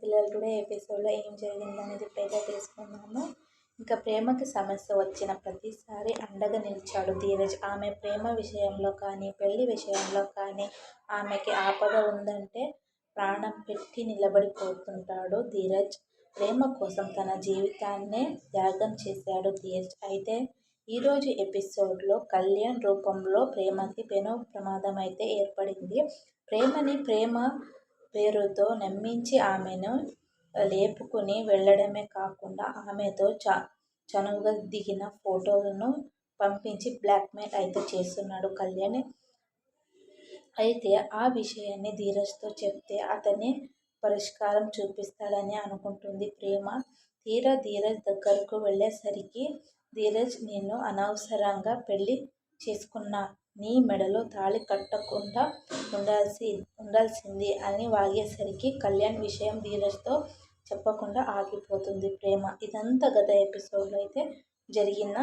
పిల్లలు టుడే ఎపిసోడ్లో ఏం జరిగిందనేది ఇప్పుడైతే తెలుసుకుందాము. ఇంకా ప్రేమకి సమస్య వచ్చిన ప్రతిసారి అండగా నిలిచాడు ధీరజ్. ఆమె ప్రేమ విషయంలో కానీ, పెళ్లి విషయంలో కానీ ఆమెకి ఆపద ఉందంటే ప్రాణం పెట్టి నిలబడిపోతుంటాడు ధీరజ్. ప్రేమ కోసం తన జీవితాన్నే త్యాగం చేశాడు ధీరజ్. అయితే ఈరోజు ఎపిసోడ్లో కళ్యాణ్ రూపంలో ప్రేమకి పెను ప్రమాదం అయితే ఏర్పడింది. ప్రేమ పేరుతో నమ్మించి ఆమెను లేపుకుని వెళ్ళడమే కాకుండా ఆమెతో చనువుగా దిగిన ఫోటోలను పంపించి బ్లాక్మెయిల్ అయితే చేస్తున్నాడు కళ్యాణ్. అయితే ఆ విషయాన్ని ధీరజ్తో చెప్తే అతనే పరిష్కారం చూపిస్తాడని అనుకుంటుంది ప్రేమ. తీరా ధీరజ్ దగ్గరకు వెళ్ళేసరికి, ధీరజ్ నిన్ను అనవసరంగా పెళ్లి చేసుకున్నా, నీ మెడలో తాళి కట్టకుండా ఉండాల్సింది అని వాగేసరికి కళ్యాణ్ విషయం ధీరజ్తో చెప్పకుండా ఆగిపోతుంది ప్రేమ. ఇదంతా గత ఎపిసోడ్లో అయితే జరిగిన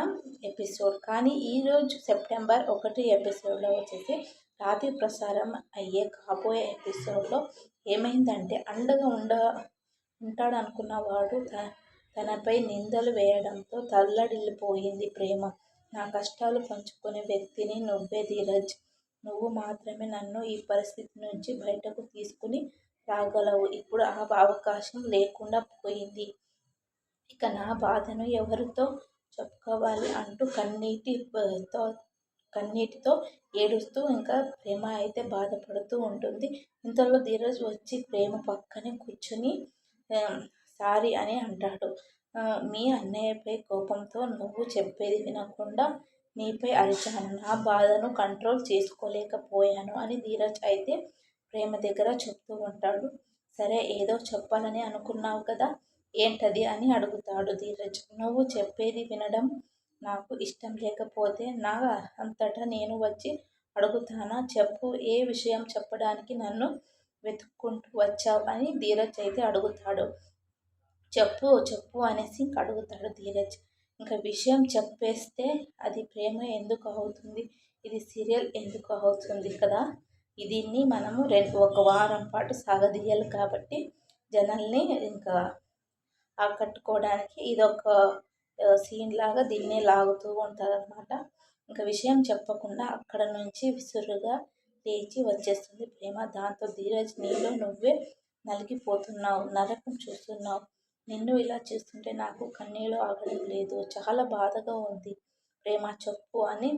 ఎపిసోడ్. కానీ ఈరోజు సెప్టెంబర్ 1 ఎపిసోడ్లో వచ్చేసి రాత్రి ప్రసారం అయ్యే కాబోయే ఎపిసోడ్లో ఏమైందంటే, అండగా ఉంటాడనుకున్న వాడు తనపై నిందలు వేయడంతో తల్లడిల్లిపోయింది ప్రేమ. నా కష్టాలు పంచుకునే వ్యక్తిని నువ్వే ధీరజ్. నువ్వు మాత్రమే నన్ను ఈ పరిస్థితి నుంచి బయటకు తీసుకుని రాగలవు. ఇప్పుడు ఆ అవకాశం లేకుండా పోయింది. ఇక నా బాధను ఎవరితో చెప్పుకోవాలి అంటూ కన్నీటితో ఏడుస్తూ ఇంకా ప్రేమ అయితే బాధపడుతూ ఉంటుంది. ఇంతలో ధీరజ్ వచ్చి ప్రేమ పక్కనే కూర్చుని సారీ అని అంటాడు. మీ అన్నయ్యపై కోపంతో నువ్వు చెప్పేది వినకుండా నీపై అరిచాను. నా బాధను కంట్రోల్ చేసుకోలేకపోయాను అని ధీరజ్ అయితే ప్రేమ దగ్గర చెప్తూ ఉంటాడు. సరే, ఏదో చెప్పాలని అనుకున్నావు కదా, ఏంటది అని అడుగుతాడు ధీరజ్. నువ్వు చెప్పేది వినడం నాకు ఇష్టం లేకపోతే నా అంతటా నేను వచ్చి అడుగుతానా? చెప్పు, ఏ విషయం చెప్పడానికి నన్ను వెతుక్కుంటూ వచ్చావు అని ధీరజ్ అయితే అడుగుతాడు. చెప్పు చెప్పు అనేసి ఇంక అడుగుతాడు ధీరజ్. ఇంకా విషయం చెప్పేస్తే అది ప్రేమ ఎందుకు అవుతుంది, ఇది సీరియల్ ఎందుకు అవుతుంది కదా. దీన్ని మనము ఒక వారం పాటు సాగదీయాలి కాబట్టి జనాల్ని ఇంకా ఆకట్టుకోవడానికి ఇదొక సీన్ లాగా దీన్నే లాగుతూ ఉంటారనమాట. ఇంకా విషయం చెప్పకుండా అక్కడ నుంచి విసురుగా లేచి వచ్చేస్తుంది ప్రేమ. దాంతో ధీరజ్, నీలో నువ్వే నలిగిపోతున్నావు, నరకం చూస్తున్నావు. నిన్ను ఇలా చూస్తుంటే నాకు కన్నీళ్ళు ఆగడం లేదు, చాలా బాధగా ఉంది ప్రేమ, చెప్పు అని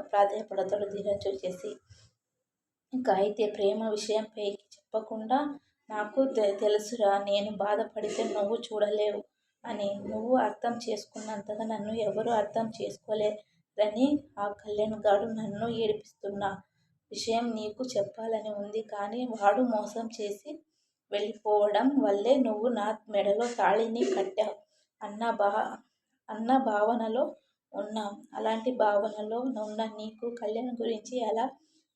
ప్రాధేయపడతాడు ధీరజ్ వచ్చేసి. ఇంకా అయితే ప్రేమ విషయం పైకి చెప్పకుండా, నాకు తెలుసురా, నేను బాధపడితే నువ్వు చూడలేవు అని. నువ్వు అర్థం చేసుకున్నంతగా నన్ను ఎవరు అర్థం చేసుకోలేరని ఆ కళ్యాణ్ గాడు నన్ను ఏడిపిస్తున్న విషయం నీకు చెప్పాలని ఉంది. కానీ వాడు మోసం చేసి వెళ్ళిపోవడం వల్లే నువ్వు నా మెడలో తాళిని కట్టావు అన్న భావనలో ఉన్నావు. అలాంటి భావనలో ఉన్న నీకు కళ్యాణ్ గురించి ఎలా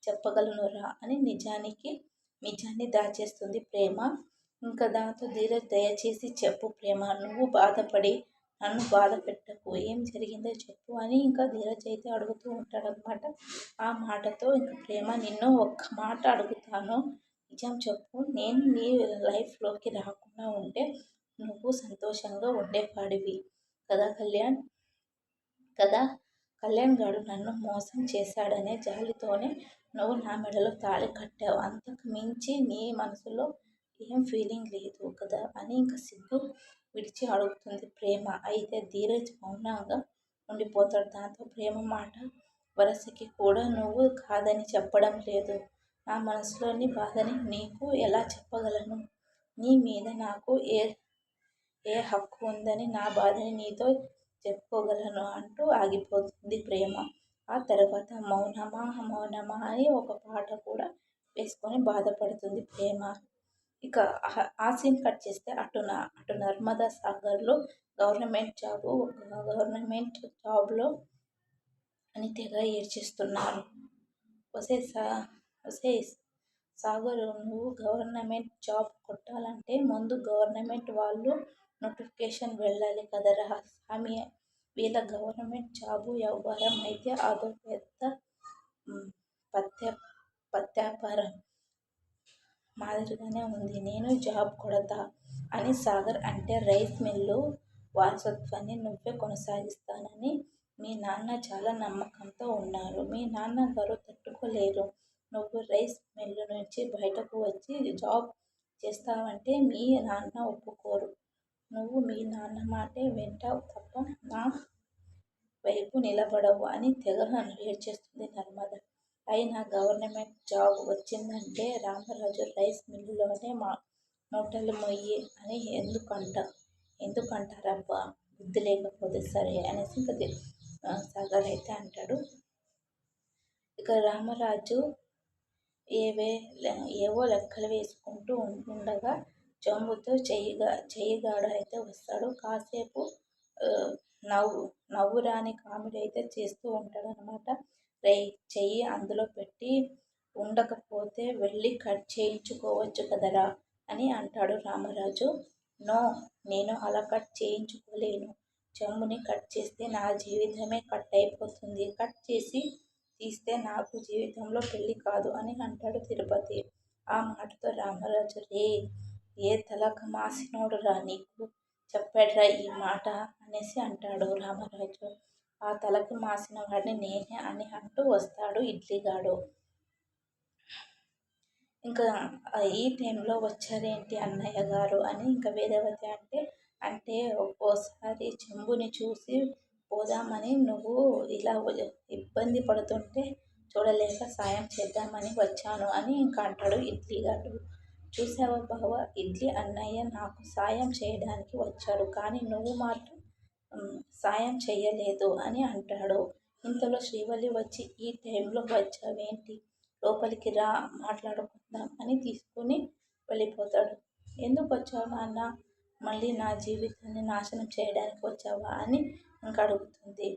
చెప్పగలనురా అని నిజాన్ని దాచేస్తుంది ప్రేమ. ఇంకా దాంతో ధీరజ్, దయచేసి చెప్పు ప్రేమ, నువ్వు బాధపడి నన్ను బాధ పెట్టకు, ఏం జరిగిందో చెప్పు అని ఇంకా ధీరజ్ అయితే అడుగుతూ ఉంటాడనమాట. ఆ మాటతో ఇంకా ప్రేమ, నిన్ను ఒక్క మాట అడుగుతాను, నిజం చెప్పు. నేను నీ లైఫ్లోకి రాకుండా ఉంటే నువ్వు సంతోషంగా ఉండేవాడివి కదా కళ్యాణ్. కళ్యాణ్ గాడు నన్ను మోసం చేశాడనే జాలితోనే నువ్వు నా మెడలో తాళి కట్టావు. అంతకు మించి నీ మనసులో ఏం ఫీలింగ్ లేదు కదా అని ఇంకా సిగ్గు విడిచి అడుగుతుంది ప్రేమ. అయితే ధీరజ్ మౌనంగా ఉండిపోతాడు. దాంతో ప్రేమ మాట వరసకి కూడా నువ్వు కాదని చెప్పడం లేదు. నా మనసులోని బాధని నీకు ఎలా చెప్పగలను? నీ మీద నాకు ఏ హక్కు ఉందని నా బాధని నీతో చెప్పుకోగలను అంటూ ఆగిపోతుంది ప్రేమ. ఆ తర్వాత మౌనమా అని ఒక పాట కూడా వేసుకొని బాధపడుతుంది ప్రేమ. ఇక ఆ సీన్ కట్ చేస్తే అటు నర్మదా సాగర్లో గవర్నమెంట్ జాబ్లో అని తెగ ఏడ్చేస్తున్నారు. ఒసే సాగరు, నువ్వు గవర్నమెంట్ జాబ్ కొట్టాలంటే ముందు గవర్నమెంట్ వాళ్ళు నోటిఫికేషన్ వెళ్ళాలి కదరా స్వామి. వీళ్ళ గవర్నమెంట్ జాబు వ్యవహారం అయితే అదో పెద్ద పత్యాపారం. మాదిరిగానే ఉంది. నేను జాబ్ కొడతా అని సాగర్ అంటే రైస్ మిల్లు వారసత్వాన్ని నువ్వే కొనసాగిస్తానని మీ నాన్న చాలా నమ్మకంతో ఉన్నారు. మీ నాన్నగారు తట్టుకోలేరు. నువ్వు రైస్ మిల్లు నుంచి బయటకు వచ్చి జాబ్ చేస్తావంటే మీ నాన్న ఒప్పుకోరు. నువ్వు మీ నాన్న మాటే వింటావు తప్ప నా వైపు నిలబడవు అని తెగ ఏడ్చేస్తుంది నర్మద. అయినా గవర్నమెంట్ జాబ్ వచ్చిందంటే రామరాజు రైస్ మిల్లులోనే మూటలు మొయ్యి అని ఎందుకంటారబ్బా? బుద్ధి లేకపోతే సరే అనేసి ఇంకా సాగర్ అయితే అంటాడు. ఇక రామరాజు ఏవో లెక్కలు వేసుకుంటూ ఉండగా చెంబుతో చెయ్యిగాడు అయితే వస్తాడు. కాసేపు నవ్వురాని కామెడీ అయితే చేస్తూ ఉంటాడనమాట. రేయ్ చెయ్యి అందులో పెట్టి ఉండకపోతే వెళ్ళి కట్ చేయించుకోవచ్చు కదరా అని అంటాడు రామరాజు. నో, నేను అలా కట్ చేయించుకోలేను. చెంబుని కట్ చేస్తే నా జీవితమే కట్ అయిపోతుంది. కట్ చేసి తీస్తే నాకు జీవితంలో పెళ్ళి కాదు అని అంటాడు తిరుపతి. ఆ మాటతో రామరాజు ఏ తలక మాసినోడురా నీకు చెప్పాడ్రా ఈ మాట అనేసి అంటాడు రామరాజు. ఆ తలకి మాసిన వాడిని నేనే అని అంటూ వస్తాడు ఇడ్లీగాడు. ఇంకా ఈ టైంలో వచ్చారేంటి అన్నయ్య గారు అని ఇంకా వేదవతి అంటే ఒక్కోసారి చెంబుని చూసి పోదామని నువ్వు ఇలా ఇబ్బంది పడుతుంటే చూడలేక సాయం చేద్దామని వచ్చాను అని ఇంకా అంటాడు ఇడ్లీగాడు. చూసావా బావ, ఇడ్లీ అన్నయ్య నాకు సాయం చేయడానికి వచ్చాడు, కానీ నువ్వు మాత్రం సాయం చెయ్యలేదు అని అంటాడు. ఇంతలో శ్రీవల్లి వచ్చి ఈ టైంలో వచ్చావేంటి, లోపలికి రా మాట్లాడుకుందాం అని తీసుకుని వెళ్ళిపోతాడు. ఎందుకు వచ్చావు నాన్న, మళ్ళీ నా జీవితాన్ని నాశనం చేయడానికి వచ్చావా అని ఇంకా అడుగుతుంది.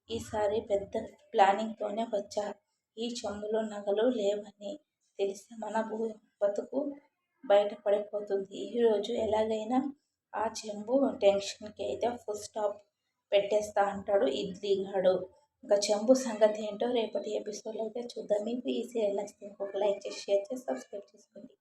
ఈసారి పెద్ద ప్లానింగ్తోనే వచ్చా. ఈ చెంబులో నగలు లేవని తెలిసి మన బతుకు బయటపడిపోతుంది. ఈరోజు ఎలాగైనా ఆ చెంబు టెన్షన్కి అయితే ఫుల్ స్టాప్ పెట్టేస్తా అంటాడు ఇడ్లీగాడు. ఇంకా చెంబు సంగతి ఏంటో రేపటి ఎపిసోడ్లో అయితే చూద్దాం. మీకు ఈ సీరియల్ నచ్చితే ఒక లైక్ చేసి షేర్ చేసి సబ్స్క్రైబ్ చేసుకోండి.